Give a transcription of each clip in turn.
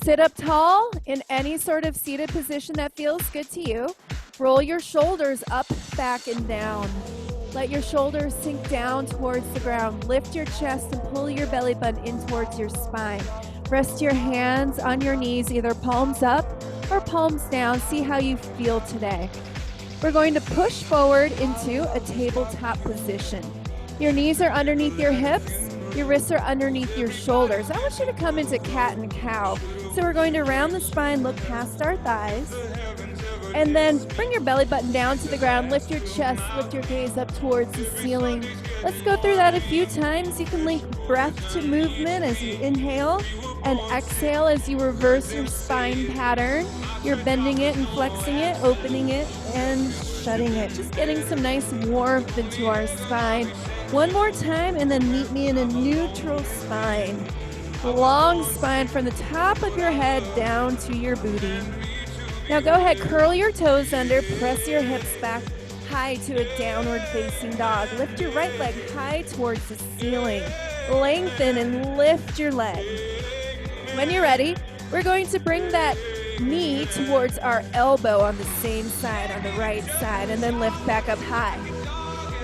Sit up tall in any sort of seated position that feels good to you. Roll your shoulders up, back, and down. Let your shoulders sink down towards the ground. Lift your chest and pull your belly button in towards your spine. Rest your hands on your knees, either palms up or palms down. See how you feel today. We're going to push forward into a tabletop position. Your knees are underneath your hips. Your wrists are underneath your shoulders. I want you to come into cat and cow. So we're going to round the spine, look past our thighs, and then bring your belly button down to the ground. Lift your chest, lift your gaze up towards the ceiling. Let's go through that a few times. You can link breath to movement as you inhale and exhale as you reverse your spine pattern. You're bending it and flexing it, opening it and shutting it. Just getting some nice warmth into our spine. One more time, and then meet me in a neutral spine. Long spine from the top of your head down to your booty. Now go ahead, curl your toes under, press your hips back high to a downward facing dog. Lift your right leg high towards the ceiling. Lengthen and lift your leg. When you're ready, we're going to bring that knee towards our elbow on the same side, on the right side, and then lift back up high.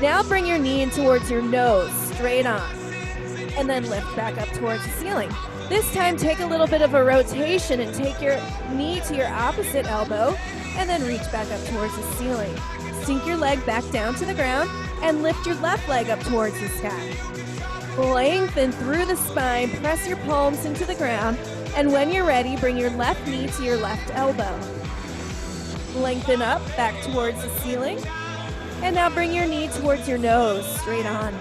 Now bring your knee in towards your nose, straight on, and then lift back up towards the ceiling. This time, take a little bit of a rotation and take your knee to your opposite elbow, and then reach back up towards the ceiling. Sink your leg back down to the ground, and lift your left leg up towards the sky. Lengthen through the spine, press your palms into the ground, and when you're ready, bring your left knee to your left elbow. Lengthen up, back towards the ceiling. And now bring your knee towards your nose, straight on.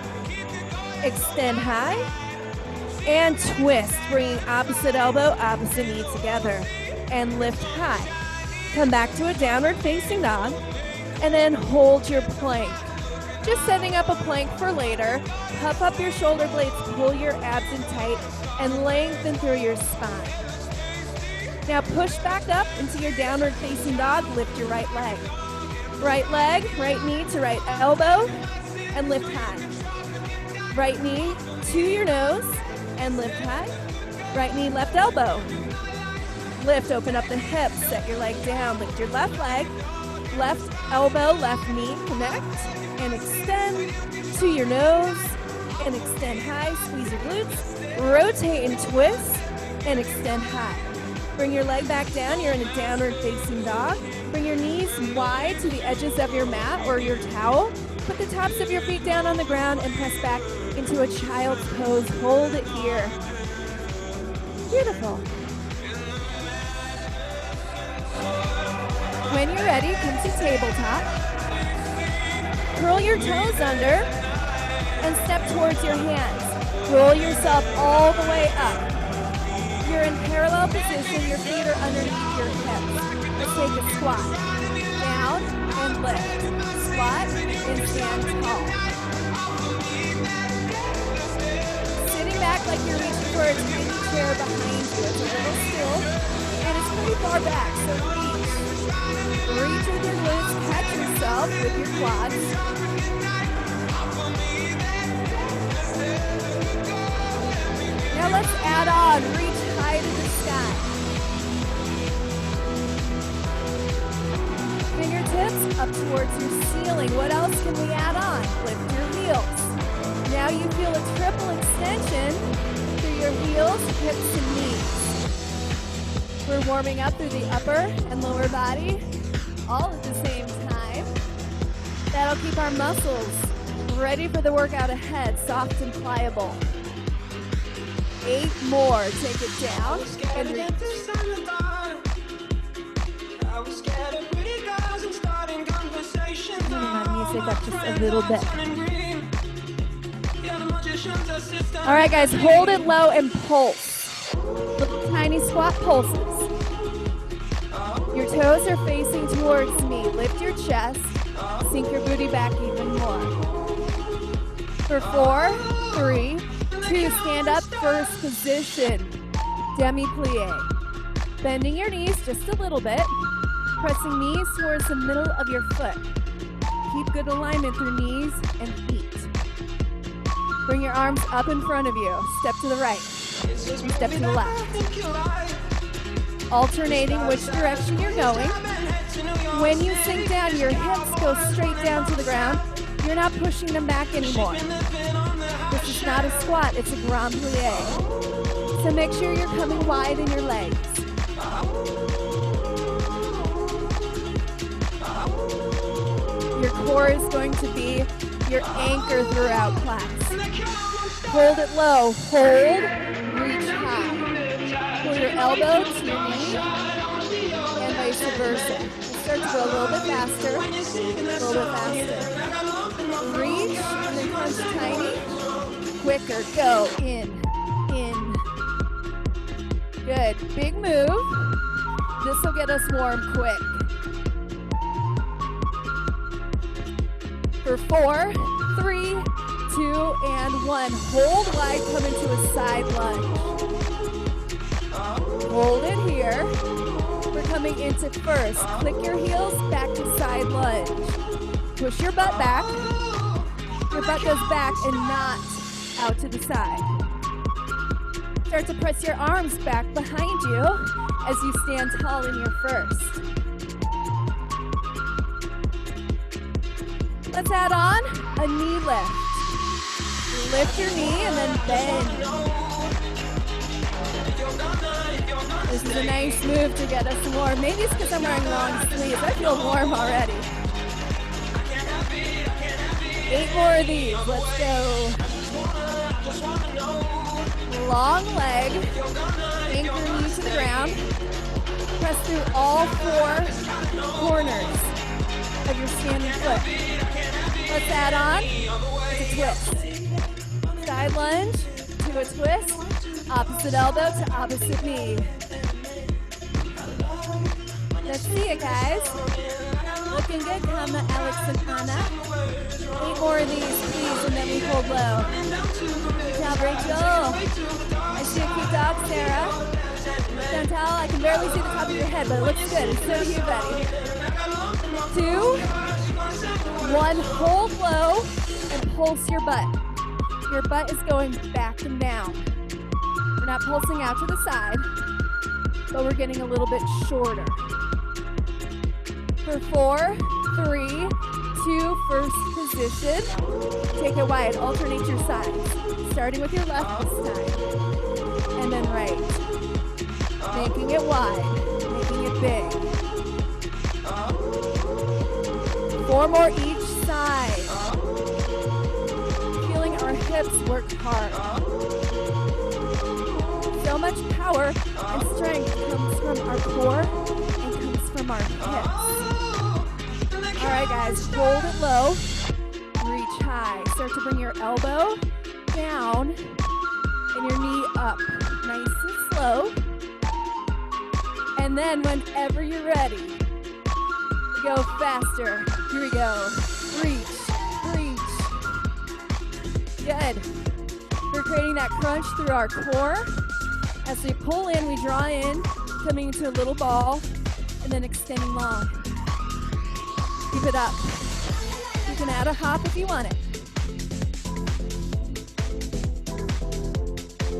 Extend high and twist, bringing opposite elbow, opposite knee together. And lift high. Come back to a downward facing dog and then hold your plank. Just setting up a plank for later. Puff up your shoulder blades, pull your abs in tight, and lengthen through your spine. Now push back up into your downward facing dog, lift your right leg. Right leg, right knee to right elbow, and lift high. Right knee to your nose, and lift high. Right knee, left elbow. Lift, open up the hips, set your leg down, lift your left leg, left elbow, left knee, connect, and extend to your nose, and extend high, squeeze your glutes, rotate and twist, and extend high. Bring your leg back down, you're in a downward facing dog. Bring your knees wide to the edges of your mat or your towel. Put the tops of your feet down on the ground and press back into a child's pose. Hold it here. Beautiful. When you're ready, come to tabletop. Curl your toes under and step towards your hands. Roll yourself all the way up. You're in parallel position, your feet are underneath your hips. Let's take a squat. Down and lift. Squat and stand tall. Sitting back like you're reaching for a tiny chair behind you. It's a little still and it's pretty far back, so reach. Reach with your glutes, catch yourself with your quads. Now let's add on, reach high to the sky. Fingertips up towards your ceiling. What else can we add on? Lift your heels. Now you feel a triple extension through your heels, hips, and knees. We're warming up through the upper and lower body all at the same time. That'll keep our muscles ready for the workout ahead, soft and pliable. 8 more. Take it down and reach. Turning our music up just a little bit. All right, guys, hold it low and pulse. Little tiny squat pulses. Your toes are facing towards me. Lift your chest. Sink your booty back even more. For 4, 3, 2, stand up, first position, demi-plie. Bending your knees just a little bit, pressing knees towards the middle of your foot. Keep good alignment through knees and feet. Bring your arms up in front of you. Step to the right, step to the left. alternating which direction you're going. When you sink down, your hips go straight down to the ground. You're not pushing them back anymore. This is not a squat, it's a grand plie. So make sure you're coming wide in your legs. Your core is going to be your anchor throughout class. Hold it low, hold, reach high. Pull your elbow to your knee, and vice versa. Start to go a little bit faster, a little bit faster. Reach, and then punch tiny. Quicker, go, in. Good, big move. This will get us warm quick. For 4, 3, 2, and 1. Hold wide, come into a side lunge. Hold it here. We're coming into first. Click your heels, back to side lunge. Push your butt back. Your butt goes back and not out to the side. Start to press your arms back behind you as you stand tall in your first. Let's add on a knee lift. Lift your knee and then bend. This is a nice move to get us warm. Maybe it's because I'm wearing long sleeves. I feel warm already. 8 more of these. Let's go. Long leg. Anchor knee to the ground. Press through all 4 corners of your standing foot. Let's add on a twist. Side lunge to a twist. Opposite elbow to opposite knee. Let's see it, guys. Looking good. Come, Alex and Anna. 8 more of these, please, and then we hold low. Good job, Rachel. I see a cute dog, Sarah. Chantal, I can barely see the top of your head, but it looks good. And so do you, buddy. 2, 1, hold low and pulse your butt. Your butt is going back and down. We're not pulsing out to the side, but we're getting a little bit shorter. For 4, 3, 2, first position. Take it wide, alternate your sides. Starting with your left this time, and then right. Making it wide, making it big. 4 more each side. Feeling our hips work hard. So much power and strength comes from our core and comes from our hips. All right, guys, hold it low. Reach high. Start to bring your elbow down and your knee up. Nice and slow. And then whenever you're ready, go faster. Here we go. Reach, reach. Good. We're creating that crunch through our core. As we pull in, we draw in, coming into a little ball, and then extending long. Keep it up. You can add a hop if you want it.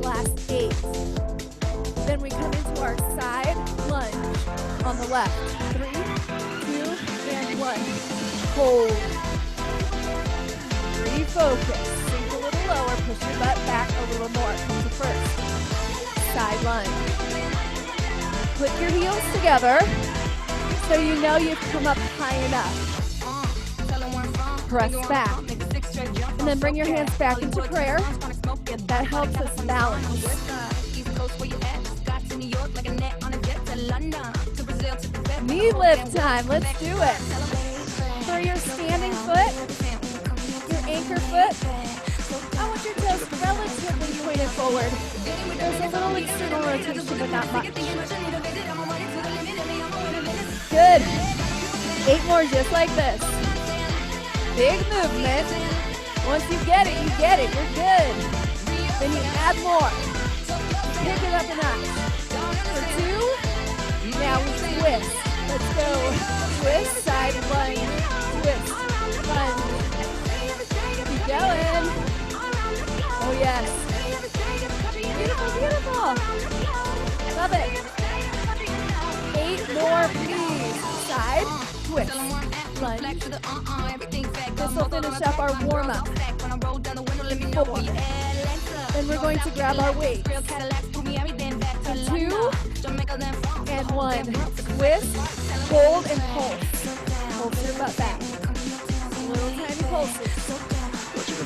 Last 8. Then we come into our side lunge on the left. 3, 2, and 1. Hold. Refocus. Sink a little lower. Push your butt back a little more. Come to first. Side lunge. Put your heels together so you know you've come up high enough. Press back. And then bring your hands back into prayer. That helps us balance. Knee lift time. Let's do it. For your standing foot, your anchor foot, I want your toes relatively pointed forward. There's a little external rotation, but not much. Good. 8 more just like this. Big movement. Once you get it, you get it. You're good. Then you add more. Pick it up a notch. For 2, now we twist. Let's go. Twist, side lunge. Twist, lunge. Keep going. Oh yes. Beautiful, beautiful. Love it. side, twist, lunge. This will finish up our warm-up. In 4. Then we're going to grab our weights. 2 and 1. Twist, hold, and pulse. Pulse your butt back. Little tiny pulses.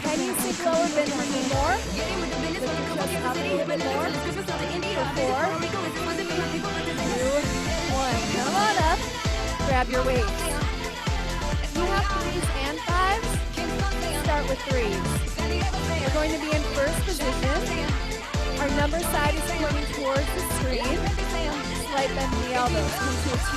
Can you sink lower, bend your knee more? Lift your chest up a little bit more. For 4, 2, 1. Come on up. Grab your weights. If you have 3s and 5s, start with 3s. We're going to be in first position. Our number side is pointing towards the screen. Slight bend in the elbows. Come to a T.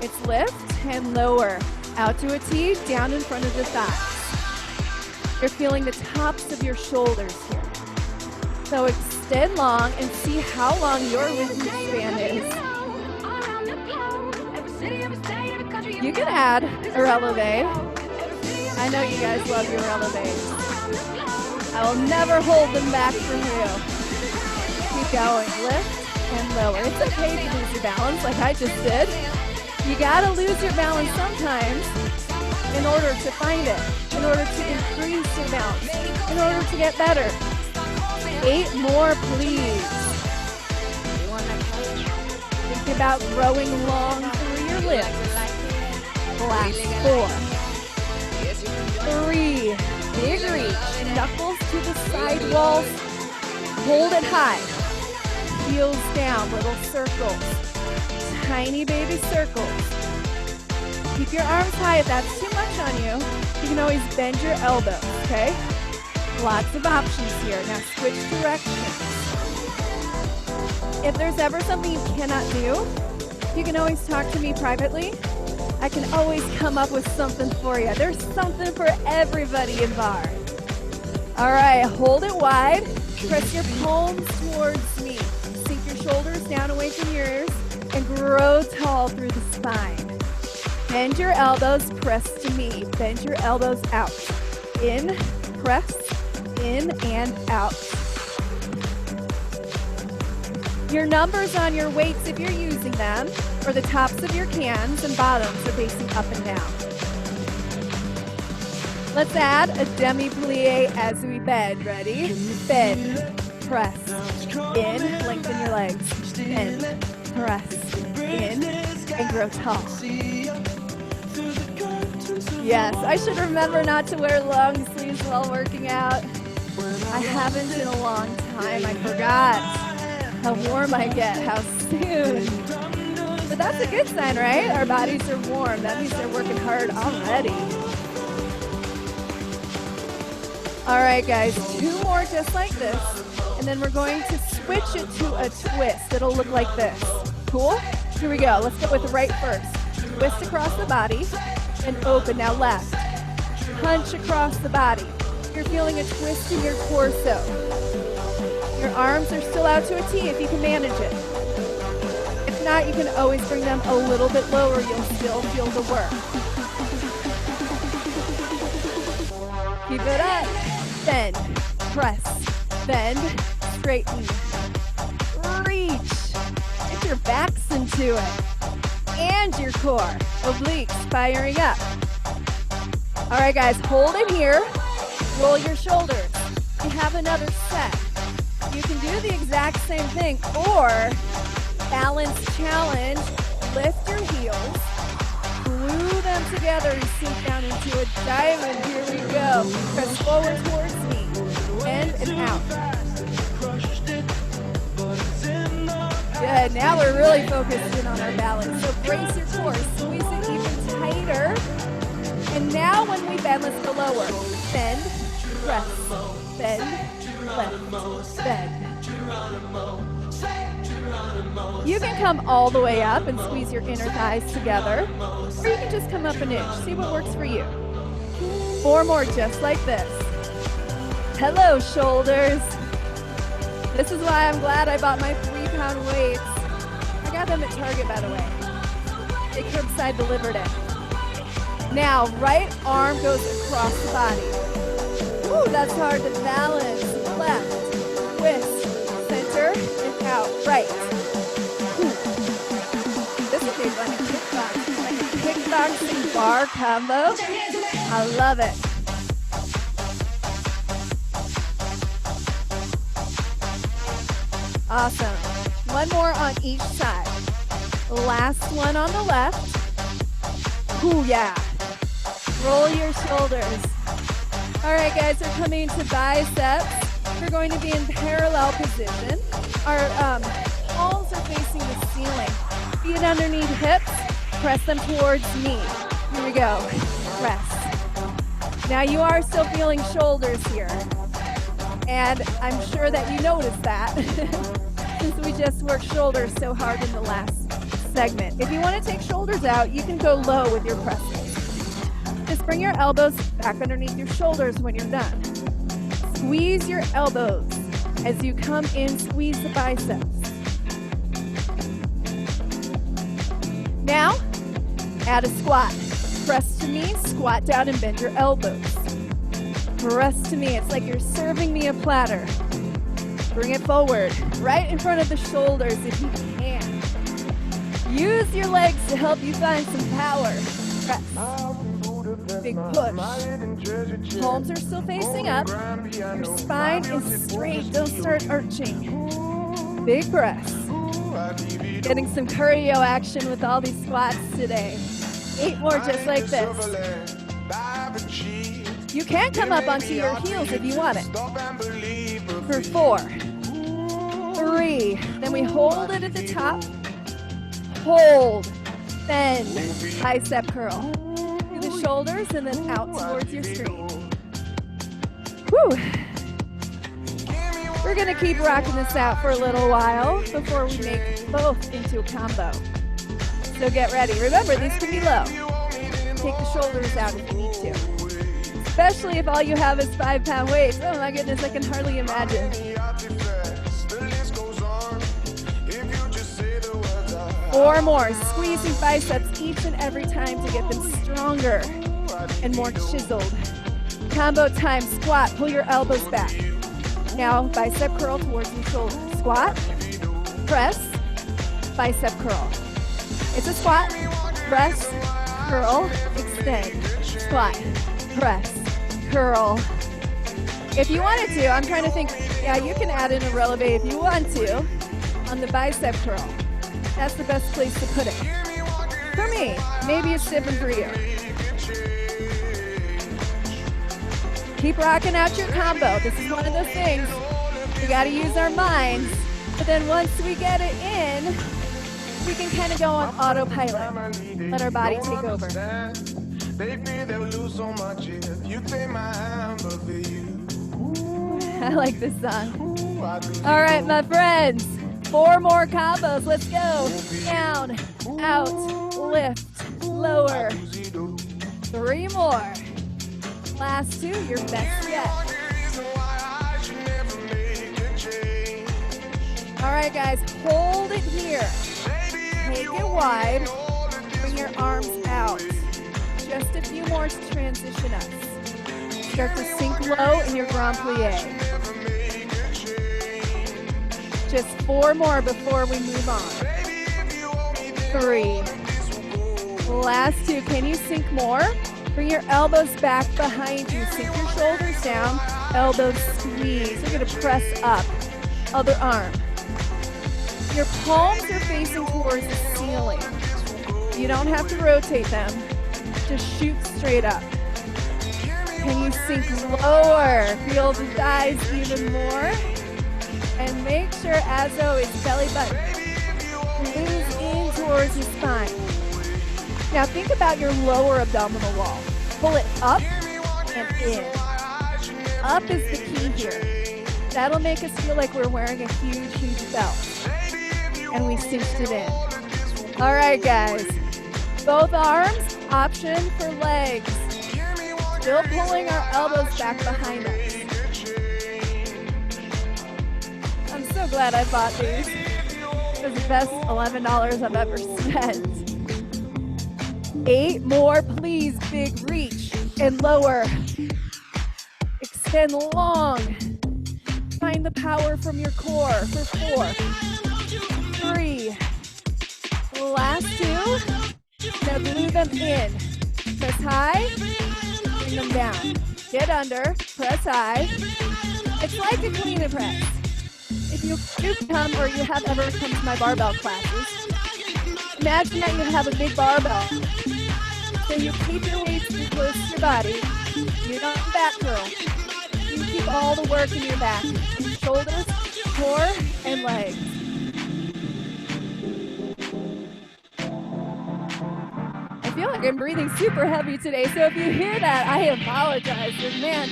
It's lift and lower. Out to a T, down in front of the thighs. You're feeling the tops of your shoulders here. So extend long and see how long your rhythm span is. You can add a releve. I know you guys love your releves. I will never hold them back from you. Keep going, lift and lower. It's okay to lose your balance like I just did. You gotta lose your balance sometimes in order to find it, in order to increase your balance, in order to get better. 8 more, please. Think about growing long through your limbs. Last 4. 3. Big reach. Knuckles to the side walls. Hold it high. Heels down, little circles. Tiny baby circles. Keep your arms high. If that's too much on you, you can always bend your elbows, okay? Lots of options here. Now switch directions. If there's ever something you cannot do, you can always talk to me privately. I can always come up with something for you. There's something for everybody in Barre. All right, hold it wide. Press your palms towards me. Sink your shoulders down away from your ears. And grow tall through the spine. Bend your elbows, press to me. Bend your elbows out. In, press, in and out. Your numbers on your weights, if you're using them, or the tops of your cans and bottoms are facing up and down. Let's add a demi-plie as we bend. Ready? Bend, press, in, lengthen your legs. Bend, press, in, and grow tall. Yes, I should remember not to wear long sleeves while working out. I haven't in a long time. I forgot how warm I get, how soon. But that's a good sign, right? Our bodies are warm. That means they're working hard already. All right, guys, 2 more just like this. And then we're going to switch it to a twist. It'll look like this. Cool? Here we go. Let's go with the right first. Twist across the body and open. Now left. Punch across the body. You're feeling a twist in your torso. Your arms are still out to a T if you can manage it. If not, you can always bring them a little bit lower. You'll still feel the work. Keep it up. Bend, press, bend, straighten, reach. Get your backs into it. And your core. Obliques firing up. All right, guys, hold it here. Roll your shoulders. You have another set. You can do the exact same thing, or balance challenge. Lift your heels. Glue them together and sink down into a diamond. Here we go. Press forward towards me. In and out. Good. Now we're really focused in on our balance. So brace your core. Squeeze it even tighter. And now when we bend, let's go lower. Bend, press, bend, left, bend. You can come all the way up and squeeze your inner thighs together, or you can just come up an inch. See what works for you. 4 more just like this. Hello, shoulders. This is why I'm glad I bought my 3-pound weights. I got them at Target, by the way. They curbside delivered it. Now, right arm goes across the body. Ooh, that's hard to balance. Left, twist, center, and out. Right. boxing bar combo. I love it. Awesome. One more on each side. Last one on the left. Ooh, yeah. Roll your shoulders. All right, guys, we're coming to biceps. We're going to be in parallel position. Our palms are facing the ceiling. Feet underneath hips. Press them towards me. Here we go. Press. Now you are still feeling shoulders here. And I'm sure that you noticed that since we just worked shoulders so hard in the last segment. If you want to take shoulders out, you can go low with your presses. Just bring your elbows back underneath your shoulders when you're done. Squeeze your elbows as you come in, squeeze the biceps. Now, add a squat. Press to me, squat down and bend your elbows. Press to me, it's like you're serving me a platter. Bring it forward, right in front of the shoulders if you can. Use your legs to help you find some power. Press. Big push. Palms are still facing up. Your spine is straight, don't start arching. Big press. Getting some cardio action with all these squats today. 8 more just like this. You can come up onto your heels if you want it. For 4, 3, then we hold it at the top. Hold, bend, bicep curl. Through the shoulders and then out towards your screen. Whew. We're gonna keep rocking this out for a little while before we make both into a combo. So get ready. Remember, these can be low. Take the shoulders out if you need to. Especially if all you have is 5-pound weights. Oh my goodness, I can hardly imagine. 4 more, squeezing biceps each and every time to get them stronger and more chiseled. Combo time, squat, pull your elbows back. Now bicep curl towards your shoulder. Squat, press, bicep curl. It's a squat, press, curl, extend, squat, press, curl. If you wanted to, I'm trying to think, yeah, you can add in a releve if you want to on the bicep curl. That's the best place to put it. For me, maybe it's different for you. Keep rocking out your combo. This is one of those things, we gotta use our minds, but then once we get it in, we can kind of go on autopilot. Let our body take over. I like this song. All right, my friends, 4 more combos. Let's go. Down, out, lift, lower. 3 more. Last 2, your best yet. All right, guys, hold it here. Take it wide. Bring your arms out. Just a few more to transition us. Start to sink low in your grand plie. Just 4 more before we move on. 3. Last 2. Can you sink more? Bring your elbows back behind you. Sink your shoulders down. Elbows squeeze. We're going to press up. Other arm. Your palms are facing towards the ceiling. You don't have to rotate them. Just shoot straight up. Can you sink lower? Feel the thighs even more. And make sure, as always, belly button. Lose in towards your spine. Now think about your lower abdominal wall. Pull it up and in. Up is the key here. That'll make us feel like we're wearing a huge, huge belt. And we cinched it in. All right, guys. Both arms, option for legs. Still pulling our elbows back behind us. I'm so glad I bought these. It was the best $11 I've ever spent. 8 more, please. Big reach and lower. Extend long. Find the power from your core for 4, 3. Last 2. Now glue them in. Press high, bring them down. Get under, press high. It's like a clean and press. If you come or you have ever come to my barbell classes, imagine that you have a big barbell. So you keep your weights too close to your body. You don't back curl. You keep all the work in your back, shoulders, core, and legs. I feel like I'm breathing super heavy today, so if you hear that, I apologize. But man,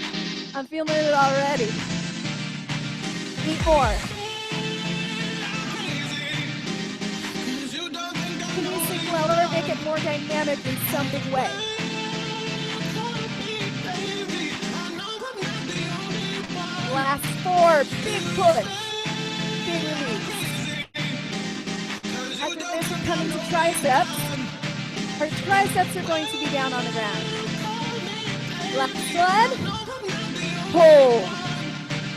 I'm feeling it already. 8 more. Can you sink lower, make it more dynamic in some big way? Last 4, big push, big release. After this, we're coming to triceps. Our triceps are going to be down on the ground. Left leg, pull.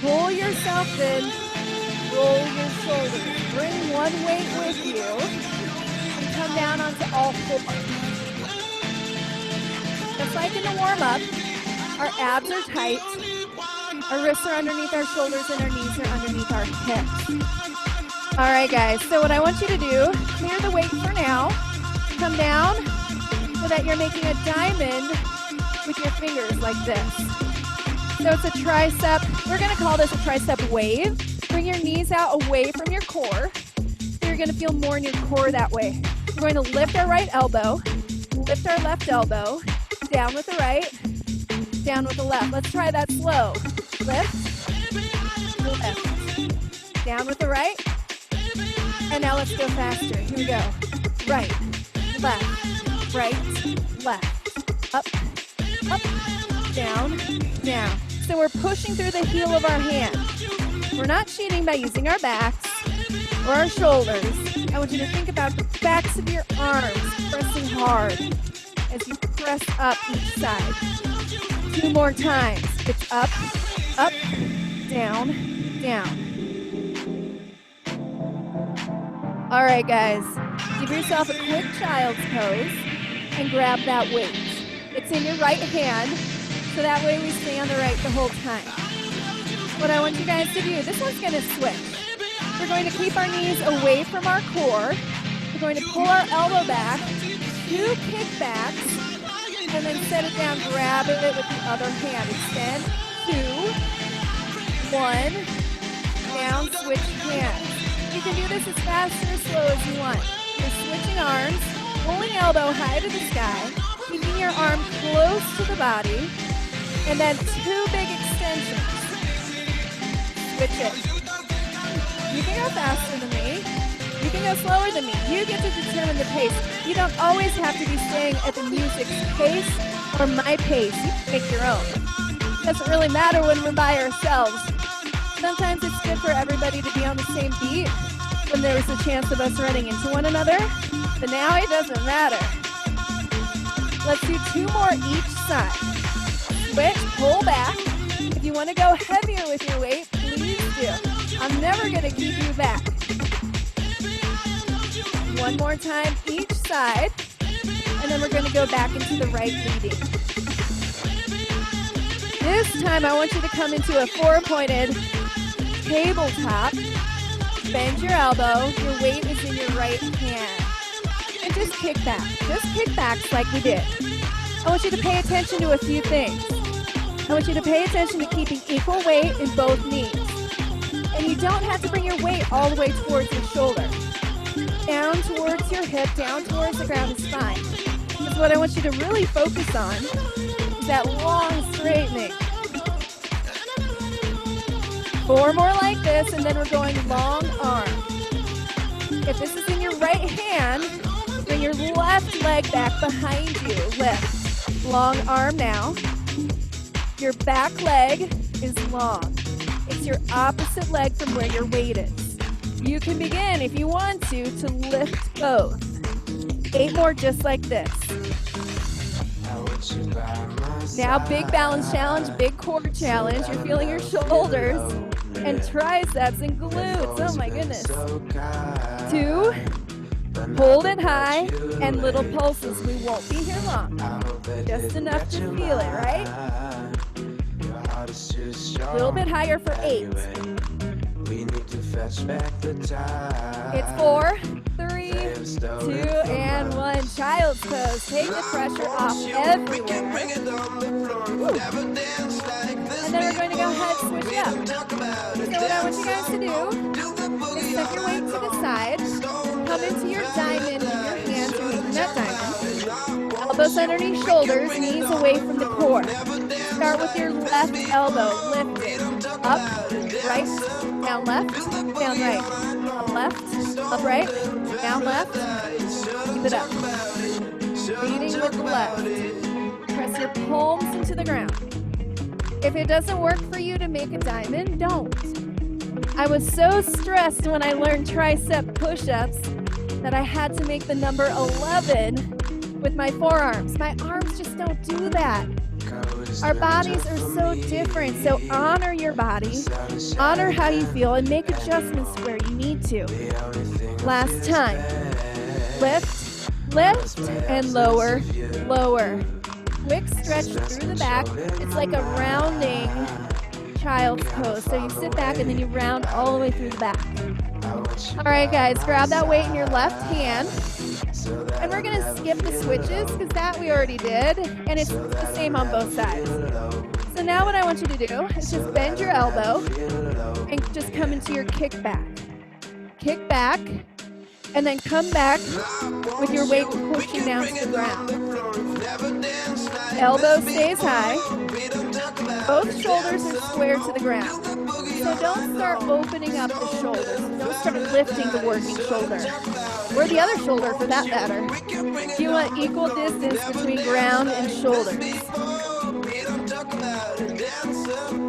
Pull yourself in, roll your shoulders. Bring one weight with you and come down onto all 4. Just like in the warm-up, our abs are tight. Our wrists are underneath our shoulders and our knees are underneath our hips. All right, guys, so what I want you to do, clear the weight for now. Come down so that you're making a diamond with your fingers like this. So it's a tricep. We're going to call this a tricep wave. Bring your knees out away from your core. So you're going to feel more in your core that way. We're going to lift our right elbow, lift our left elbow, down with the right, down with the left. Let's try that slow. Lift, lift, down with the right, and now let's go faster. Here we go. Right, left, up, up, down, down. So we're pushing through the heel of our hand. We're not cheating by using our backs or our shoulders. I want you to think about the backs of your arms pressing hard as you press up each side. 2 more times. It's up, up, down, down. All right, guys. Give yourself a quick child's pose and grab that weight. It's in your right hand, so that way we stay on the right the whole time. What I want you guys to do, this one's going to switch. We're going to keep our knees away from our core. We're going to pull our elbow back, 2 kickbacks, and then set it down, grab it with the other hand. Extend, 2, 1, down, switch hands. You can do this as fast or as slow as you want. You're switching arms, pulling elbow high to the sky, keeping your arm close to the body, and then 2 big extensions. Switch it. You can go faster than me. You can go slower than me. You get to determine the pace. You don't always have to be staying at the music's pace or my pace. You can make your own. It doesn't really matter when we're by ourselves. Sometimes it's good for everybody to be on the same beat when there was a chance of us running into one another, but now it doesn't matter. Let's do 2 more each side. Switch, pull back. If you want to go heavier with your weight, please do. I'm never going to keep you back. 1 more time each side, and then we're going to go back into the right leading. This time I want you to come into a 4-pointed tabletop. Bend your elbow, your weight is in your right hand. And just kick back. Just kick backs like we did. I want you to pay attention to a few things. I want you to pay attention to keeping equal weight in both knees. And you don't have to bring your weight all the way towards your shoulder. Down towards your hip, down towards the ground is fine. Because what I want you to really focus on is that long straightening. 4 more like this, and then we're going long arm. If this is in your right hand, bring your left leg back behind you. Lift. Long arm now. Your back leg is long. It's your opposite leg from where your weight is. You can begin, if you want to lift both. 8 more just like this. Now, big balance challenge, big core challenge. You're feeling your shoulders and triceps and glutes. Oh my goodness. 2, Hold it high, and little pulses. We won't be here long. Just enough to feel it, right? A little bit higher for 8. It's 4, 3, 2, and 1. Child's pose. Take the pressure off everywhere. Woo. And then we're going to go ahead and switch it up. So what I want you guys to do is set your weight to the side. Come into your diamond with your hands. You're making that diamond. Elbows underneath shoulders, knees away from the core. Start with your left elbow. Lift it. Up, right, down left, down right. Up left, up right, down left. Keep it up. Leading with the left. Press your palms into the ground. If it doesn't work for you to make a diamond, don't. I was so stressed when I learned tricep push-ups that I had to make the number 11 with my forearms. My arms just don't do that. Our bodies are so different, so honor your body, honor how you feel, and make adjustments where you need to. Last time. Lift, lift, and lower, lower. Quick stretch through the back. It's like a rounding child's pose. So you sit back and then you round all the way through the back. All right, guys, grab that weight in your left hand. And we're going to skip the switches because that we already did. And it's the same on both sides. So now what I want you to do is just bend your elbow and just come into your kick back. Kick back. And then come back with your weight pushing down to the ground. Elbow stays high. Both shoulders are square to the ground. So don't start opening up the shoulders. Don't start lifting the working shoulder. Or the other shoulder for that matter. You want equal distance between ground and shoulders.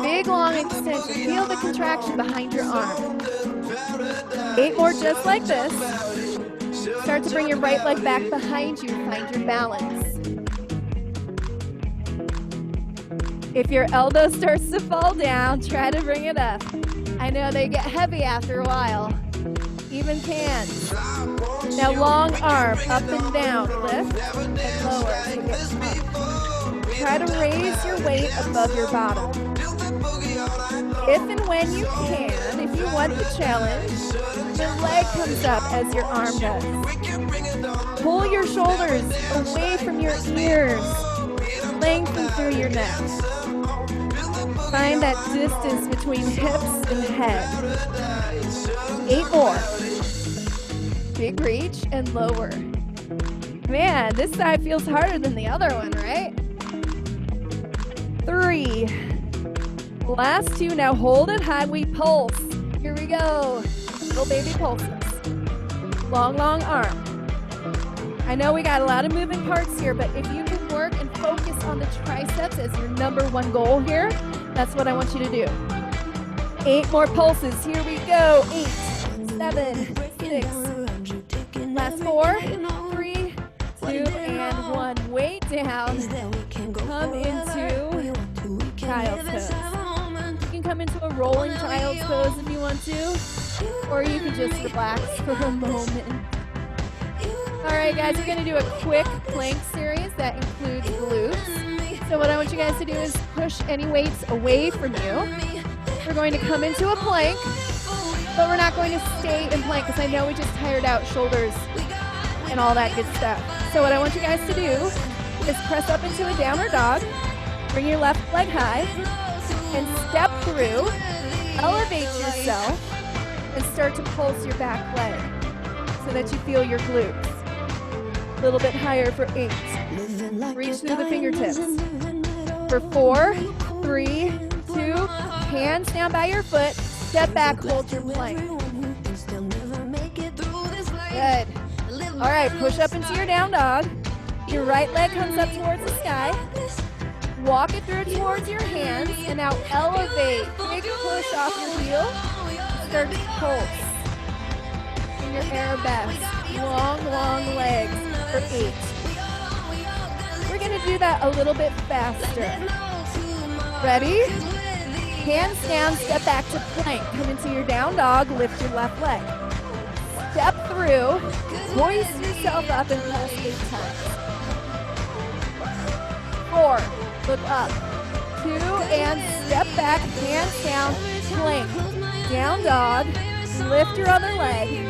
Big long extension. Feel the contraction behind your arm. 8 more just like this. Start to bring your right leg back behind you. Find your balance. If your elbow starts to fall down, try to bring it up. I know they get heavy after a while. Even cans. Now long arm, up and down. Lift and lower. So get up. Try to raise your weight above your bottom. If and when you can, if you want the challenge, your leg comes up as your arm does. Pull your shoulders away from your ears. Lengthen through your neck. Find that distance between hips and head. 8 more. Big reach and lower. Man, this side feels harder than the other one, right? 3. Last 2. Now hold it high. We pulse. Here we go. Little baby pulses. Long, long arm. I know we got a lot of moving parts here, but if you can work and focus on the triceps as your number 1 goal here, that's what I want you to do. 8 more pulses. Here we go. 8, 7, 6. Last 4, 3, 2, and 1. Weight down. Come into child's pose. You can come into a rolling child's pose if you want to, or you can just relax for a moment. All right, guys, we're going to do a quick plank series that includes glutes. So what I want you guys to do is push any weights away from you. We're going to come into a plank, but we're not going to stay in plank because I know we just tired out shoulders and all that good stuff. So what I want you guys to do is press up into a downward dog, bring your left leg high, and step through, elevate yourself, and start to pulse your back leg so that you feel your glutes. A little bit higher for 8. Reach through the fingertips. For 4, 3, 2, hands down by your foot, step back, hold your plank. Good. All right, push up into your down dog. Your right leg comes up towards the sky. Walk it through towards your hands, and now elevate. Big push off your heel. Start to pulse. In your arabesque. Long, long legs for 8. We're going to do that a little bit faster. Ready? Hands down, step back to plank. Come into your down dog, lift your left leg. Step step through, hoist yourself up and pulse 8 times. 4, look up. 2, and step back, hands down, plank. Down dog, lift your other leg,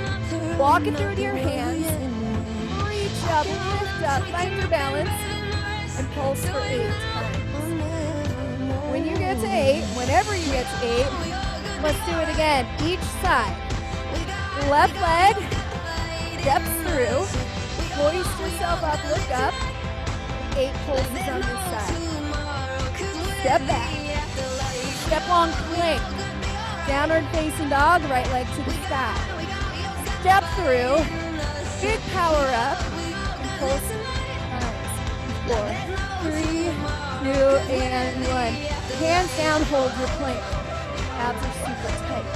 walk it through to your hands, reach up, lift up, find your balance, and pulse for 8 times. When you get to 8, whenever you get to 8, let's do it again. Each side. Left leg, steps through, hoist yourself up, look up, 8 pulses on this side. Step back, step long plank, downward facing dog, right leg to the sky. Step through, big power up, and pulse 4, 3, 2, and 1. Hands down, hold your plank. Abs are super tight.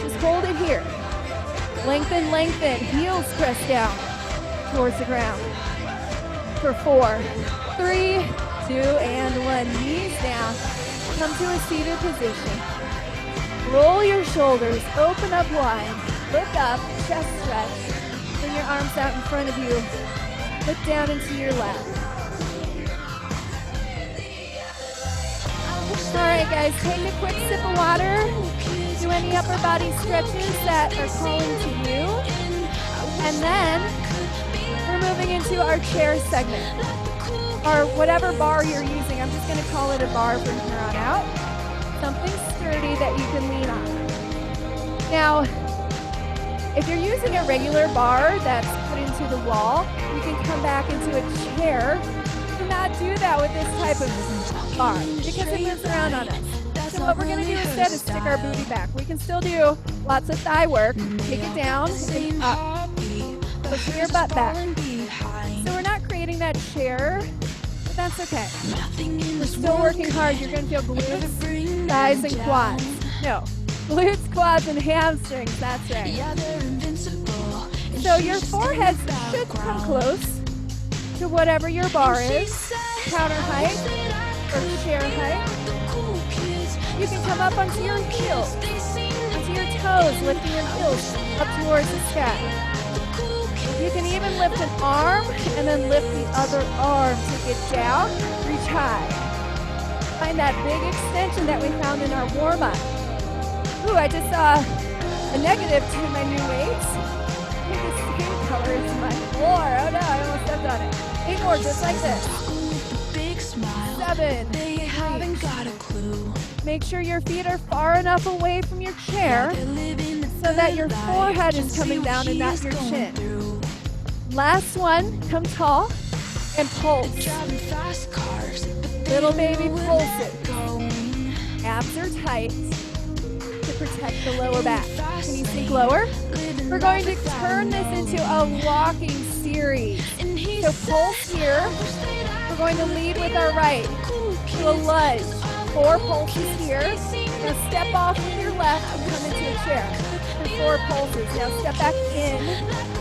Just hold it here. Lengthen, lengthen. Heels press down towards the ground. For 4, 3, 2, and 1. Knees down. Come to a seated position. Roll your shoulders. Open up wide. Look up. Chest stretch. Bring your arms out in front of you. Look down into your lap. All right, guys, take a quick sip of water. Do any upper body stretches that are calling to you. And then we're moving into our chair segment, or whatever bar you're using. I'm just going to call it a bar from here on out. Something sturdy that you can lean on. Now, if you're using a regular bar that's put into the wall, you can come back into a chair. Do not do that with this type of bar because it moves around on us. So what we're going to do instead is stick our booty back. We can still do lots of thigh work. Take it down and up. Push your butt back. So we're not creating that chair, but that's okay. We're still working hard. You're going to feel glutes, thighs, and quads. No, glutes, quads, and hamstrings. That's right. So your forehead should come close to whatever your bar is. Counter height or chair height. You can come up onto your heels, onto your toes, lifting your heels up towards the sky. You can even lift an arm and then lift the other arm. Take it down, reach high. Find that big extension that we found in our warm-up. Ooh, I just saw a negative to my new weights. I think the same color as my floor. Oh no, I almost stepped on it. 8 more, just like this. 7. Make sure your feet are far enough away from your chair so that your forehead is coming down and not your chin. Last one, come tall and pulse. Little baby pulses. Abs are tight to protect the lower back. Can you sink lower? We're going to turn this into a walking series. So pulse here. We're going to lead with our right to a lunge. 4 pulses here. Now step off with your left and come into a chair for 4 pulses. Now step back in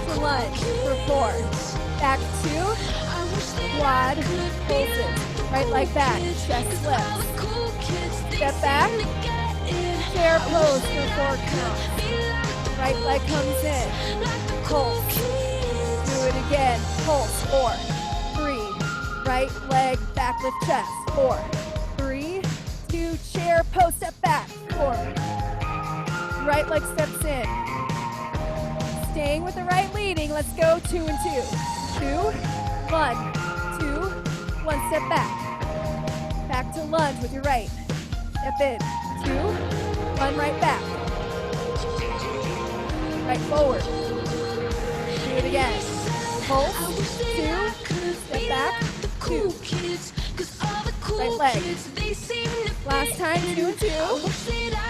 to lunge for 4. Back 2, quad pulses. Right leg back, chest lifts. Step back, chair pose for 4 counts. Right leg comes in, pulse. Do it again, pulse, 4, 3. Right leg back with chest, 4, 3, 2, chair, post, step back, 4. Right leg steps in. Staying with the right leading, let's go 2 and 2. 2, 1, 2, 1, step back. Back to lunge with your right. Step in, 2, 1, right back. Right forward. Do it again. Pulse, 2, step back, 2. Right leg. Last time, 2 and 2.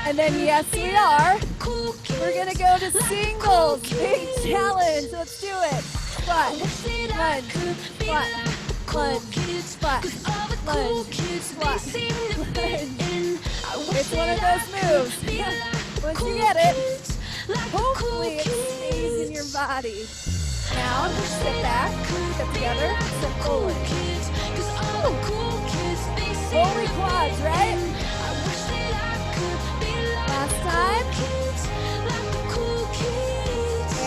And then yes, we are. We're gonna go to singles. Big challenge. Let's do it. Squat, lunge, squat, lunge, squat, lunge, squat, lunge. It's one of those moves. Once you get it, hopefully it stays in your body. Down, step back, step together, step forward. Holy quads, right? Last time.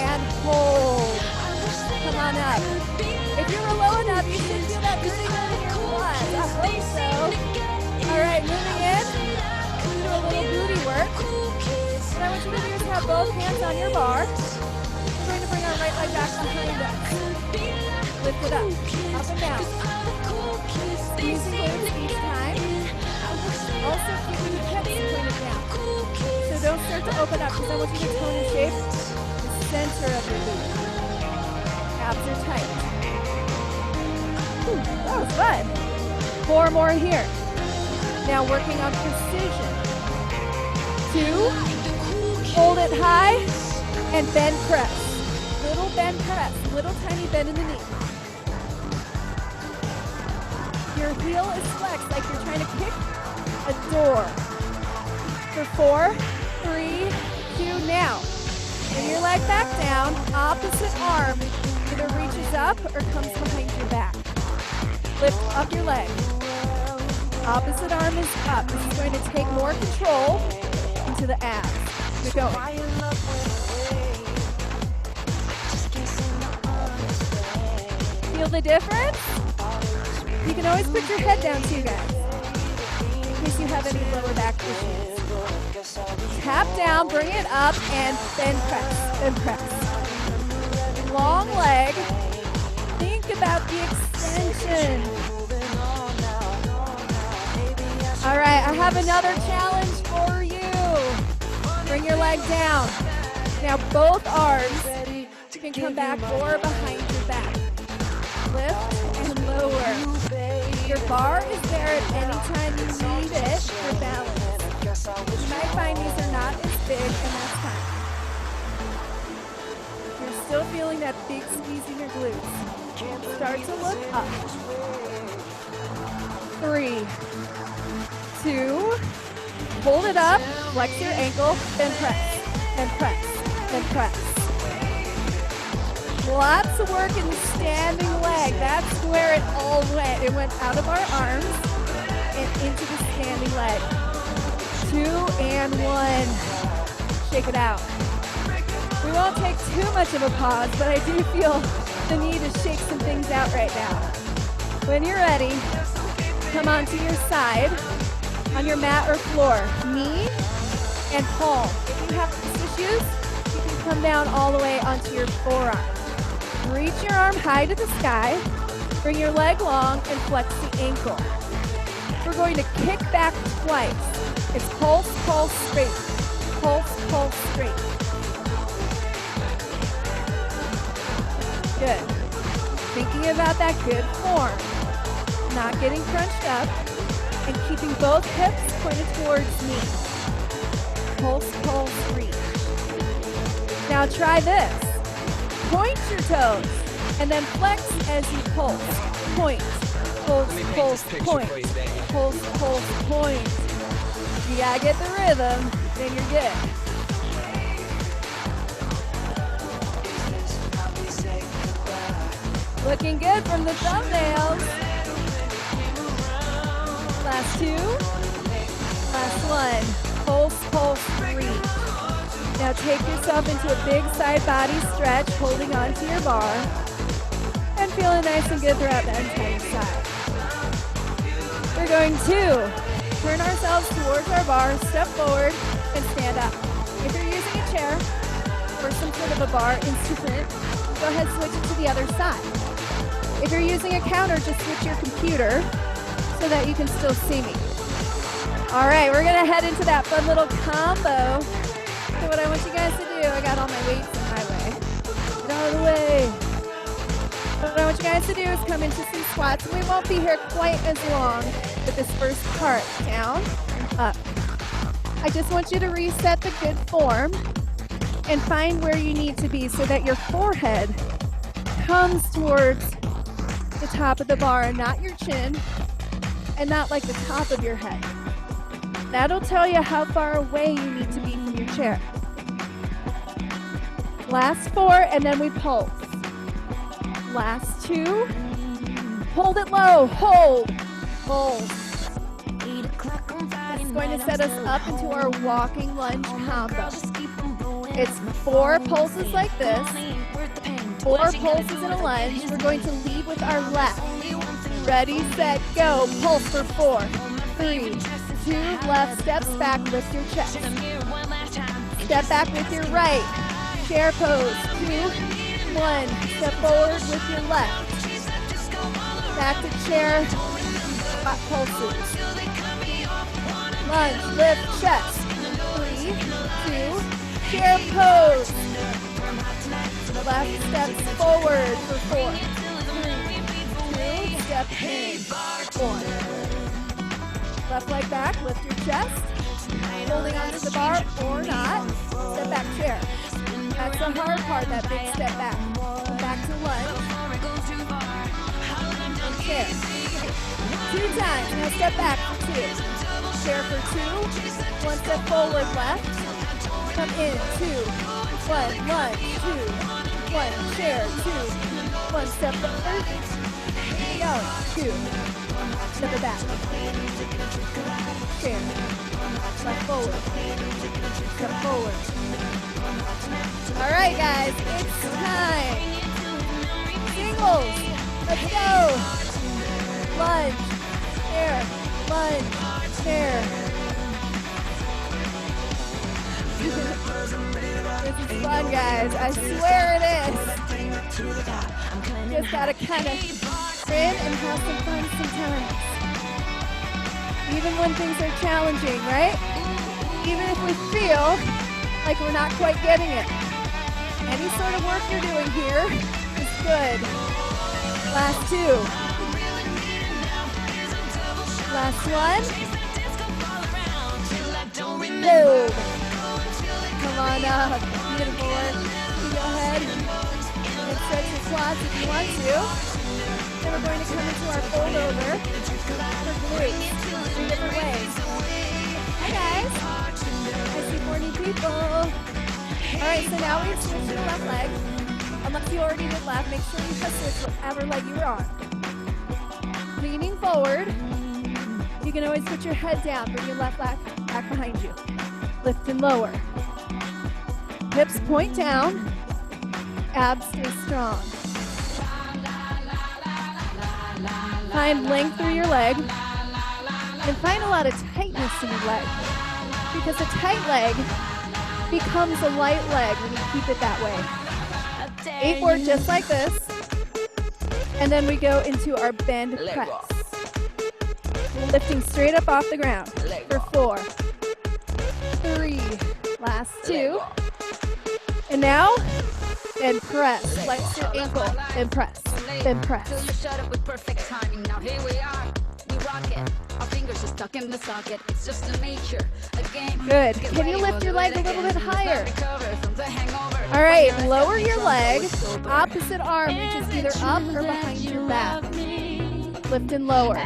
And hold. on up. If you were low enough, you should feel that tingling in your quads. I hope so. All right, moving in. Do a little booty work. What I want you to do is have both hands on your bar. We're going to bring our right leg back behind us. Lift it up and down. Squeezing glutes each time. Also keeping the hips pointed down. So don't start to open up because I want you to tone and shape the center of your glute. Abs are tight. Ooh, that was fun. 4 more here. Now working on precision. 2, hold it high, and bend press. Little bend press, little tiny bend in the knee. Your heel is flexed like you're trying to kick a door. For 4, 3, 2, now. Bring your leg back down, opposite arm either reaches up or comes behind your back. Lift up your leg. Opposite arm is up. This is going to take more control into the abs. Keep going. Feel the difference? You can always put your head down too, guys, in case you have any lower back issues. Tap down, bring it up, and then press, and press. Long leg. Think about the extension. All right, I have another challenge for you. Bring your leg down. Now both arms can come back or behind your back. Lift and lower. Your bar is there at any time you need it for balance. You might find these are not as big, and that's fine. You're still feeling that big squeeze in your glutes. Start to look up. 3, 2, hold it up, flex your ankle, then press, then press, then press. Lots of work in the standing leg. That's where it all went. It went out of our arms and into the standing leg. 2 and 1. Shake it out. We won't take too much of a pause, but I do feel the need to shake some things out right now. When you're ready, come onto your side on your mat or floor. Knee and palm. If you have issues, you can come down all the way onto your forearm. Reach your arm high to the sky. Bring your leg long and flex the ankle. We're going to kick back twice. It's pulse, pulse, straight. Pulse, pulse, straight. Good. Thinking about that good form. Not getting crunched up. And keeping both hips pointed towards me. Pulse, pulse, reach. Now try this. Point your toes, and then flex as you pulse. Point, pulse, pulse, point. Pulse, pulse, point. You gotta get the rhythm, then you're good. Looking good from the thumbnails. Last 2. Last 1. Pulse, pulse, reach. Now take yourself into a big side body stretch, holding onto your bar, and feeling nice and good throughout the entire side. We're going to turn ourselves towards our bar, step forward, and stand up. If you're using a chair or some sort of a bar instrument, go ahead and switch it to the other side. If you're using a counter, just switch your computer so that you can still see me. All right, we're gonna head into that fun little combo. So what I want you guys to do, I got all my weights in my way. Get out of the way. What I want you guys to do is come into some squats, and we won't be here quite as long with this first part. Down and up. I just want you to reset the good form and find where you need to be so that your forehead comes towards the top of the bar and not your chin and not like the top of your head. That'll tell you how far away you need to be from your chair. Last 4, and then we pulse. Last 2. Hold it low. Hold. Hold. This is going to set us up into our walking lunge combo. It's 4 pulses like this, 4 pulses in a lunge. We're going to lead with our left. Ready, set, go. Pulse for 4, 3, 2, left, steps back, lift your chest. Step back with your right. Chair pose, 2, 1. Step forward with your left. Back to chair, hot pulses. Lunge, lift, chest. 3, 2, chair pose. Left steps forward for 4, 3, 2, step in, 1. Left leg back, lift your chest. Holding onto the bar or not. Step back chair. That's the hard part, that big step back. Come back to lunge. And chair. 2 times. Now step back for 2. Chair for 2. 1 step forward left. Come in. 2. 1. Lunge. 2. 1. Chair. 2. 1 step forward. Go. 2. Step it back. Chair. Step forward. Step forward. All right, guys, it's time. Singles. Let's go. Lunge. Chair. Lunge. Chair. This is fun, guys. I swear it is. Just gotta kind of grin and have some fun sometimes. Even when things are challenging, right? Even if we feel like we're not quite getting it. Any sort of work you're doing here is good. Last 2. Last 1. Boom. Come on up. Beautiful work. Go ahead and stretch your quads if you want to. Then we're going to come into our fold over for glutes 3 different ways. Hi guys. I see 4 new people. All right, so now we've switched to the left leg. Unless you already did left, make sure you switch whatever leg you were on. Leaning forward. You can always put your head down, bring your left leg back behind you. Lift and lower. Hips point down. Abs stay strong. Find length through your leg. And find a lot of tightness in your leg. Because a tight leg becomes a light leg when you keep it that way. 8 more just like this. And then we go into our bend press. Lifting straight up off the ground for 4, 3, last 2. And now, bend press. Flex your ankle, bend press, bend press. Good. Can you lift your leg a little bit higher? All right, lower your leg. Opposite arm reaches either up or behind your back. Lift and lower.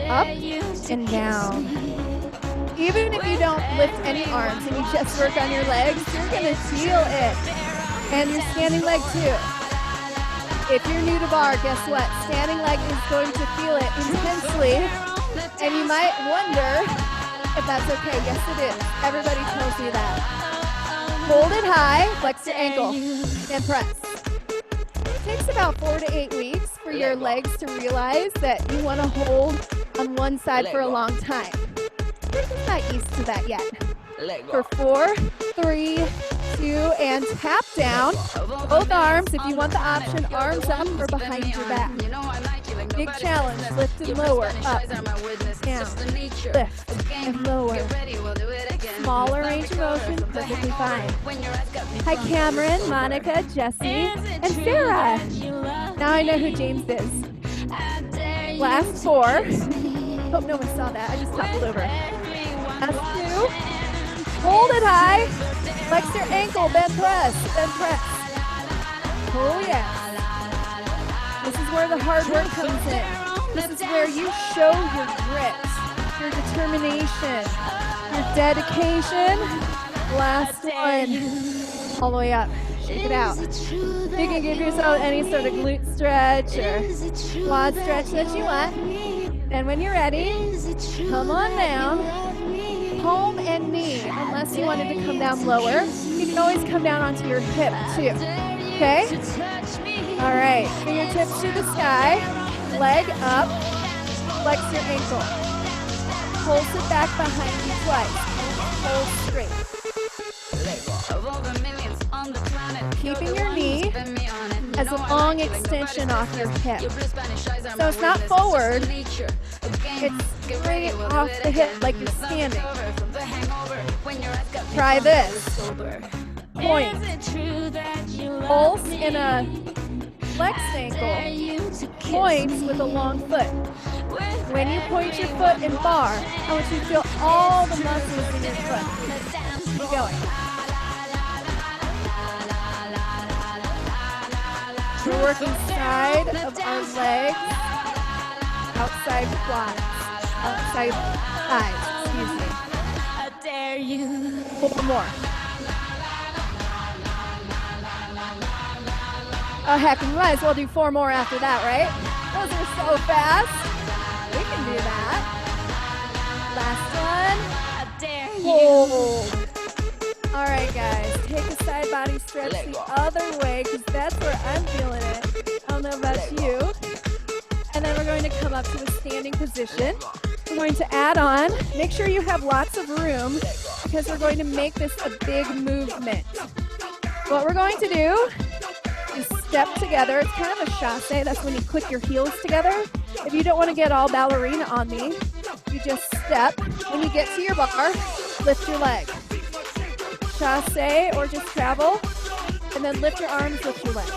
Up and down. Even if you don't lift any arms and you just work on your legs, you're going to feel it. And your standing leg too. If you're new to barre, guess what? Standing leg is going to feel it intensely. And you might wonder if that's okay. Yes, it is. Everybody tells you that. Hold it high, flex your ankle, and press. It takes about 4 to 8 weeks for your legs to realize that you want to hold on one side for a long time. We're just not used to that yet. For 4, 3, 2, and tap down. Both arms, if you want the option, arms up or behind your back. Big challenge, lift and lower, up, down, lift and lower. Smaller range of motion, perfectly fine. Hi Cameron, Monica, Jesse, and Sarah. Now I know who James is. Last 4. Hope no one saw that, I just toppled over. Last 2. Hold it high. Flex your ankle, bend press, bend press. Oh yeah. This is where the hard work comes in. This is where you show your grit, your determination, your dedication. Last 1. All the way up. Shake it out. You can give yourself any sort of glute stretch or quad stretch that you want. And when you're ready, come on down. palm and knee, unless you wanted to come down lower. You can always come down onto your hip too, okay? All right, fingertips to the sky, leg up, flex your ankle. Pulse it back behind you twice, hold straight. Keeping your knee as a long extension off your hip. So it's not forward, it's straight off the hip like you're standing. Try this. Point. Pulse in a flexed ankle. Point with a long foot. When you point your foot in bar, I want you to feel all the muscles in your foot. Keep going. We're working side of our legs, outside quads, outside thighs, excuse me. Four more. Oh heck, we might as well do 4 more after that, right? Those are so fast. We can do that. Last one. Hold. All right, guys, take a side body stretch the other way because that's where I'm feeling it. I don't know about you. And then we're going to come up to a standing position. We're going to add on. Make sure you have lots of room because we're going to make this a big movement. What we're going to do is step together. It's kind of a chasse. That's when you click your heels together. If you don't want to get all ballerina on me, you just step. When you get to your bar, lift your leg. Chasse or just travel, and then lift your arms, lift your leg.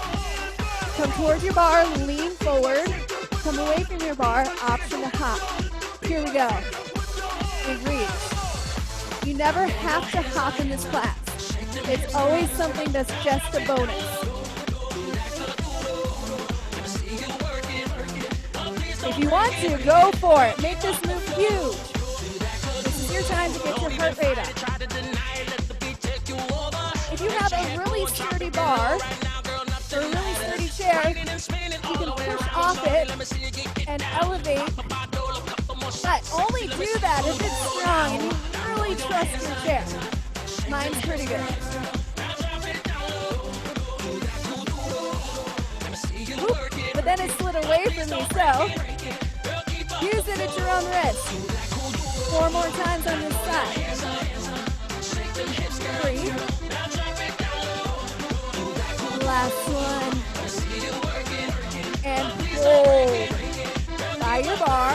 Come towards your bar, lean forward, come away from your bar, option to hop. Here we go. And reach. You never have to hop in this class. It's always something that's just a bonus. If you want to, go for it. Make this move huge. This is your time to get your heart rate up. If you have a really sturdy bar or a really sturdy chair, you can push off it and elevate. But only do that if it's strong and you really trust your chair. Mine's pretty good. Oop, but then it slid away from me, so use it at your own risk. 4 more times on this side. 3. Last one. And hold. By your bar.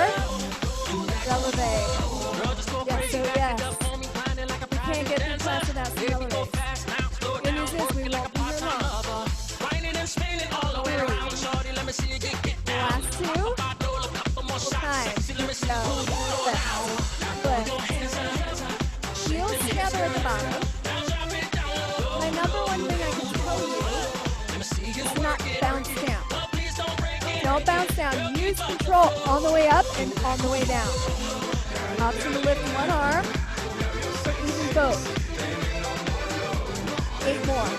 Elevate. Yes, so yes. We can't get through class without some elevate. Good news is we won't be here long. 3. Last 2. Time. Go. Foot. Heels together at the bottom. My number one thing I can tell you is not bounce down. Don't bounce down. Use control on the way up and on the way down. Option to lift one arm or even both. 8 more.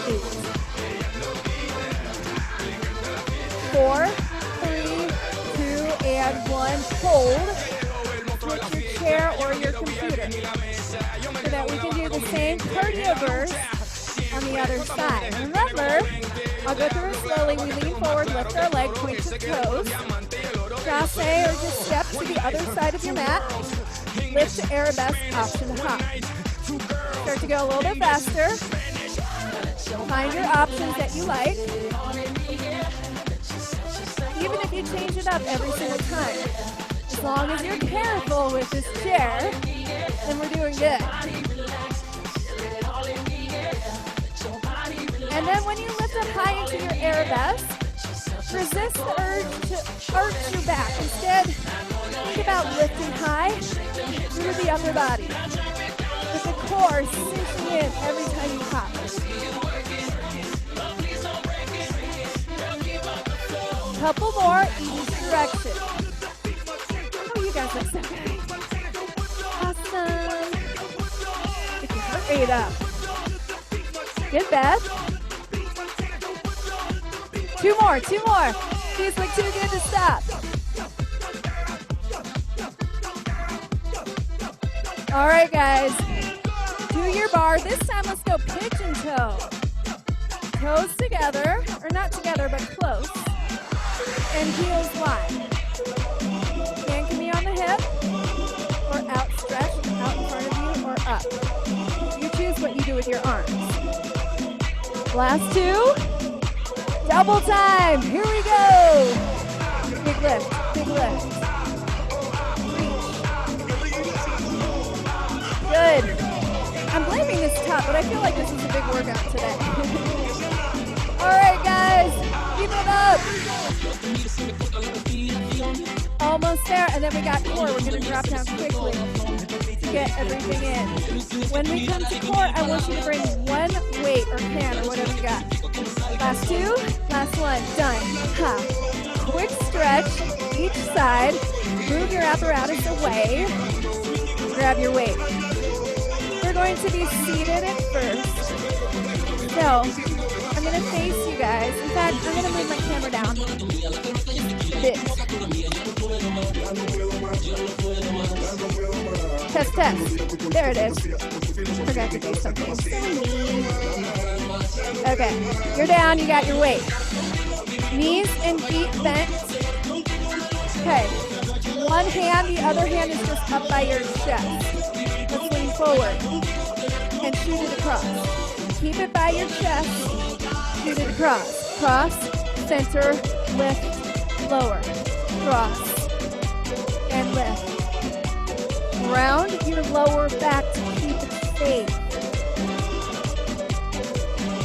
8. 4, 3, 2, and 1. Hold. Switch your chair or your computer so that we can do the same cardio verse on the other side. Remember, I'll go through it slowly. We lean forward, lift our leg, point to toes. Chasse or just step to the other side of your mat. Lift to arabesque, option to hop. Start to go a little bit faster. Find your options that you like. Even if you change it up every single time. As long as you're careful with this chair, then we're doing good. And then when you lift up high into your arabesque, resist the urge to arch your back. Instead, think about lifting high through the upper body, with the core sinking in every time you hop. Couple more each direction. Oh, you guys look so good. Awesome. Get your heart rate up. Good, Beth. 2 more, 2 more. These look too good to stop. All right, guys. Do your bar. This time, let's go pigeon toe. Toes together, or not together, but close. And heels wide. Hand can be on the hip, or outstretched, out in front of you, or up. You choose what you do with your arms. Last two. Double time. Here we go. Big lift, big lift. Good. I'm blaming this top, but I feel like this is a big workout today. All right, guys, keep it up. Almost there, and then we got core. We're gonna drop down quickly to get everything in. When we come to core, I want you to bring one weight or can or whatever you got. Last two, last one, done. Ha. Quick stretch each side. Move your apparatus away. Grab your weight. We're going to be seated at first. So, I'm going to face you guys. In fact, I'm going to move my camera down. This. Test, test. There it is. Forgot to do something. Okay, you're down, you got your weight. Knees and feet bent. Okay, one hand, the other hand is just up by your chest. Let's lean forward and shoot it across. Keep it by your chest, shoot it across. Cross, center, lift, lower. Cross, and lift. Round your lower back to keep it safe.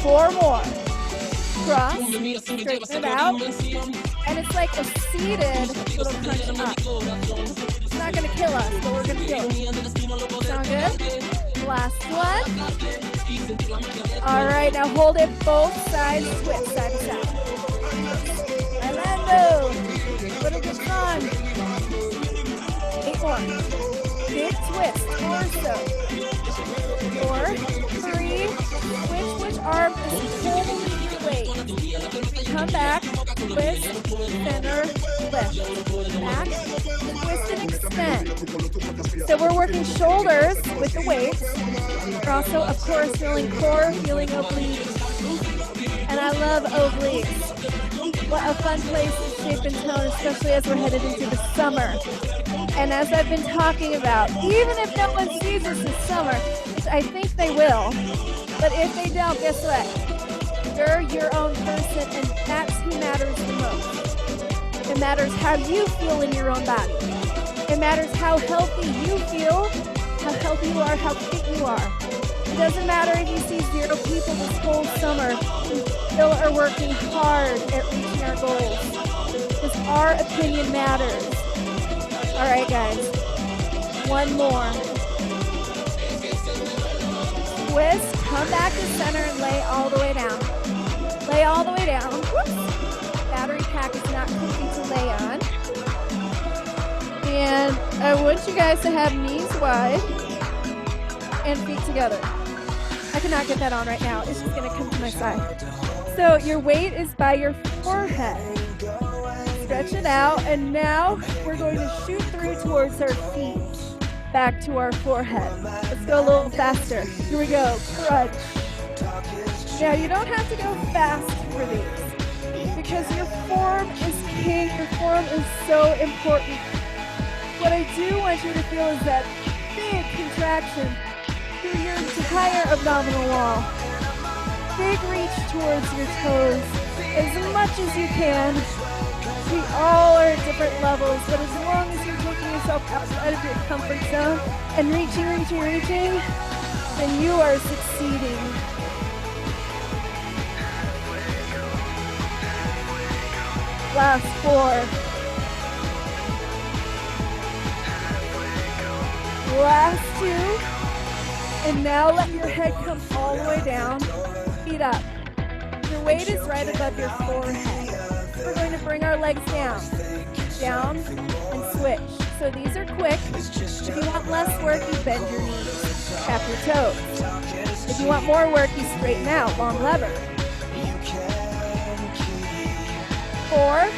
4 more. Cross, straighten it out. And it's like a seated little crunch up. It's not going to kill us, but we're going to feel it. Sound good? Last one. All right, now hold it both sides, twist side to side. Bailando. Little bit on. 8 more. Big twist, torso. 4, 3, which arm is holding your weight. Come back, twist, center, lift. Back, twist and extend. So we're working shoulders with the weights. We're also, of course, feeling core, feeling obliques. And I love obliques. What a fun place to shape and tone, especially as we're headed into the summer. And as I've been talking about, even if no one sees us this summer, which I think they will, but if they don't, guess what? You're your own person, and that's who matters the most. It matters how you feel in your own body. It matters how healthy you feel, how healthy you are, how fit you are. It doesn't matter if you see 0 people this whole summer. We still are working hard at reaching our goals. Because our opinion matters. All right, guys. One more. Twist, come back to center and lay all the way down. Lay all the way down. Whoops. Battery pack is not comfy to lay on. And I want you guys to have knees wide and feet together. I cannot get that on right now. It's just going to come to my side. So your weight is by your forehead. Stretch it out, and now we're going to shoot through towards our feet, back to our forehead. Let's go a little faster. Here we go, crunch. Now you don't have to go fast for these, because your form is king, your form is so important. What I do want you to feel is that big contraction through your entire abdominal wall. Big reach towards your toes, as much as you can. We all are at different levels, but as long as you're taking yourself outside of your comfort zone and reaching, then you are succeeding. Last 4. Last 2. And now let your head come all the way down. Feet up. Your weight is right above your forehead. We're going to bring our legs down, and switch. So these are quick. If you want less work, you bend your knees, tap your toes. If you want more work, you straighten out, long lever. 4,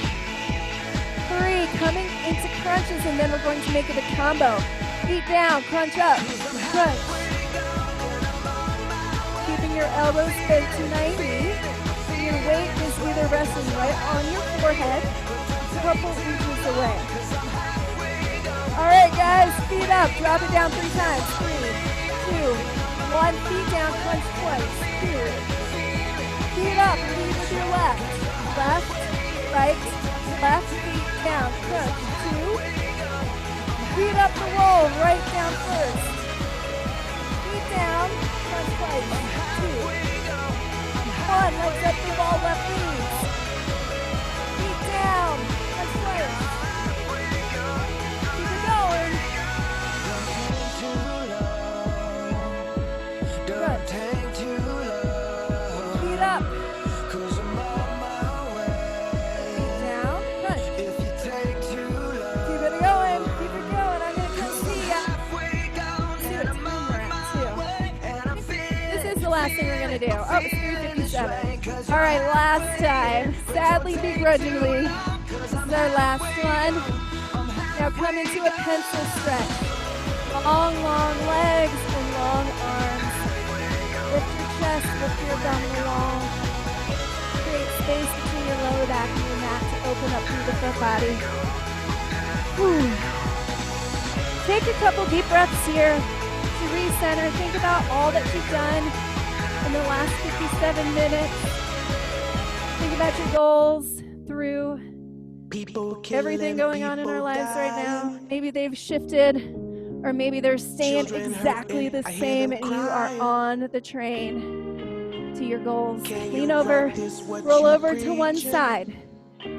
3, coming into crunches, and then we're going to make it a combo. Feet down, crunch up, crunch. Keeping your elbows bent to 90. Your weight is either resting right on your forehead, a couple inches away. All right, guys, feet up. Drop it down 3 times. 3, 2, 1. Feet down, crunch twice. 2. Feet up, lead with your left. Left, right, left, feet down, crunch. 2. Feet up the roll, right down first. Feet down, crunch twice. 2. 1, legs up the ball, left knees. Feet down, crunch twice. Keep it going. Crunch. Feet up. Feet down, crunch. Keep it going, keep it going. I'm gonna come see ya. See what time we're at too. This is the last thing we're gonna do. Oh, it's 3:57. All right, last time. Sadly, begrudgingly, this is our last one. Now come into a pencil stretch. Long, long legs and long arms. Lift your chest, lift your abdominal wall. Create space between your lower back and your mat to open up through the front body. Whew. Take a couple deep breaths here to recenter. Think about all that you've done in the last 57 minutes. Think about your goals through everything going on in our lives right now. Maybe they've shifted, or maybe they're staying exactly the same and you are on the train to your goals. Lean over, roll over to one side.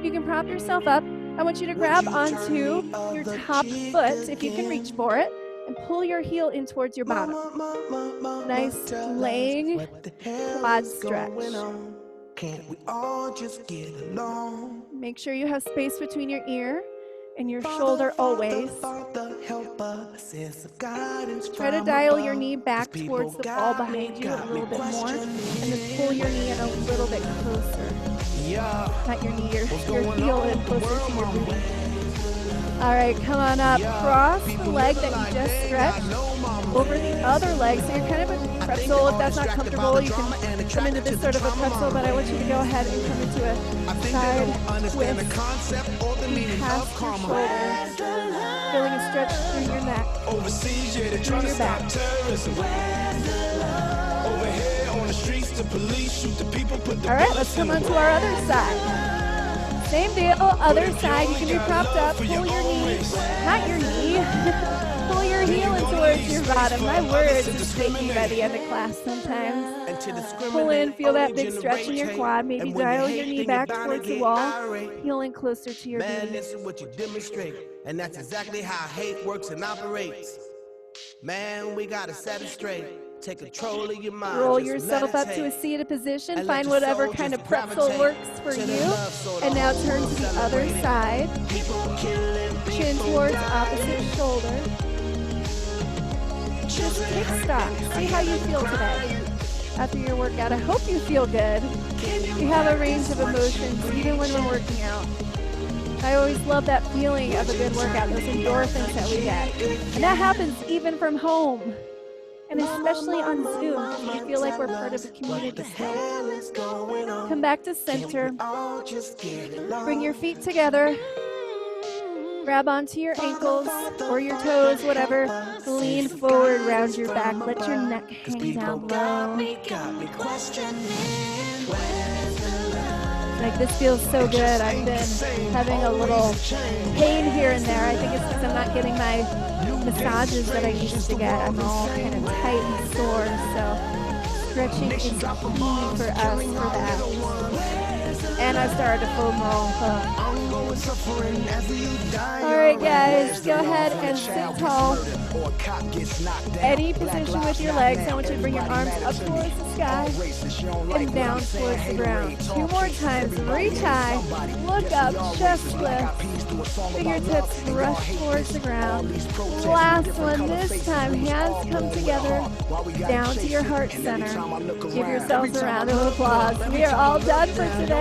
You can prop yourself up. I want you to grab onto your top foot, if you can reach for it, and pull your heel in towards your bottom. Nice laying quad stretch. Can't we all just get along? Make sure you have space between your ear and your shoulder always. Try to dial your knee back towards the ball behind you a little bit more, and then pull your knee in a little bit closer. Not your knee, your heel in closer to your booty. All right, come on up. Cross the leg that you just stretched over the other leg. So you're kind of a pretzel. If that's not comfortable, you can come into this sort of a pretzel, but I want you to go ahead and come into a side twist. Feet past your shoulders. Feeling a stretch through your neck, through your back. All right, let's come on to our other side. Same deal, other side. You can be propped up. Pull your knee, not your knee. Pull your heel in towards your bottom. My words escape me by the end of class sometimes. Pull in, feel that big stretch in your quad. Maybe dial your knee back towards the wall. Heel in closer to your Man, knee. this is what you demonstrate, and that's exactly how hate works and operates. Man, we gotta set it straight. Take control of your mind. Roll just yourself up to a meditate. seated position. And let Find your whatever soul kind of just pretzel gravitate works for to the you. love so the And now whole turn world to the other celebrate. side. People killing, Chin people towards dying. opposite shoulder. Just kick stop. See how you feel today after your workout. I hope you feel good. We have a range of emotions even when we're working out. I always love that feeling of a good workout, those endorphins that we get. And that happens even from home. And especially on Zoom, we feel like we're part of the community still. Come back to center. Bring your feet together. Grab onto your ankles or your toes, whatever. Lean forward, round your back. Let your neck hang down low. Like, this feels so good. I've been having a little pain here and there. I think it's because I'm not getting my massages that I used to get. I'm all kind of tight and sore, so stretching is key for us for that. And I started to foam roll. All right, guys, go ahead and sit tall. Any position with your legs. I want you to bring your arms up towards the sky and down towards the ground. 2 more times. Reach high, look up, chest lift, fingertips brush towards the ground. Last one. This time, hands come together down to your heart center. Give yourselves a round of applause. We are all done for today.